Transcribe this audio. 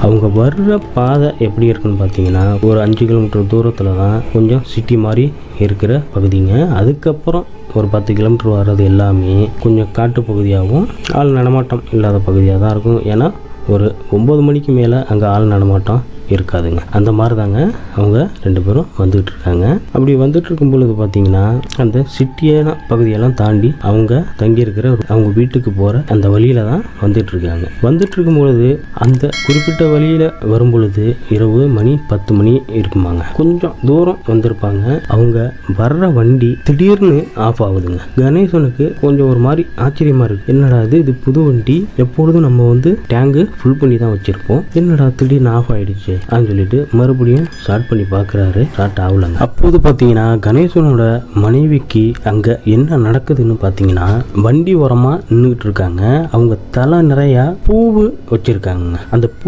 அவங்க வர்ற பாதை எப்படி இருக்குன்னு பார்த்தீங்கன்னா, ஒரு 5 கிலோமீட்டர் தூரத்தில் தான் கொஞ்சம் சிட்டி மாதிரி இருக்கிற பகுதிங்க. அதுக்கப்புறம் ஒரு 10 கிலோமீட்டர் வர்றது எல்லாமே கொஞ்சம் காட்டு பகுதியாகவும் ஆள் நடமாட்டம் இல்லாத பகுதியாக தான் இருக்கும். ஏன்னா ஒரு 9 மணிக்கு மேலே அங்கே ஆள் நடமாட்டம் இருக்காதுங்க. அந்த மாதிரி தாங்க அவங்க 2 பேரும் வந்துட்டு இருக்காங்க. அப்படி வந்துட்டு இருக்கும் பொழுது பார்த்தீங்கன்னா, அந்த சிட்டியான பகுதியெல்லாம் தாண்டி அவங்க தங்கியிருக்கிற அவங்க வீட்டுக்கு போகிற அந்த வழியில தான் வந்துட்டு இருக்காங்க. வந்துட்டு இருக்கும் பொழுது அந்த குறிப்பிட்ட வழியில வரும் பொழுது இரவு மணி 10 மணி இருக்குமாங்க. கொஞ்சம் தூரம் வந்திருப்பாங்க. அவங்க வர்ற வண்டி திடீர்னு ஆஃப் ஆகுதுங்க. கணேசனுக்கு கொஞ்சம் ஒரு மாதிரி ஆச்சரியமா இருக்கு. என்னடா இது புது வண்டி, எப்பொழுதும் நம்ம வந்து டேங்கு ஃபுல் பண்ணி தான் வச்சிருப்போம், என்னடா திடீர்னு ஆஃப் ஆயிடுச்சு அப்படின்னு சொல்லிட்டு மறுபடியும் ஸ்டார்ட் பண்ணி பார்க்குறாரு. ஸ்டார்ட் ஆகலங்க. அப்போது பார்த்தீங்கன்னா கணேசனோட மனைவிக்கு அங்கே என்ன நடக்குதுன்னு பார்த்தீங்கன்னா, வண்டி ஓரமாக நின்றுட்டு இருக்காங்க. அவங்க தலை நிறையா பூவு வச்சிருக்காங்க. அந்த பூ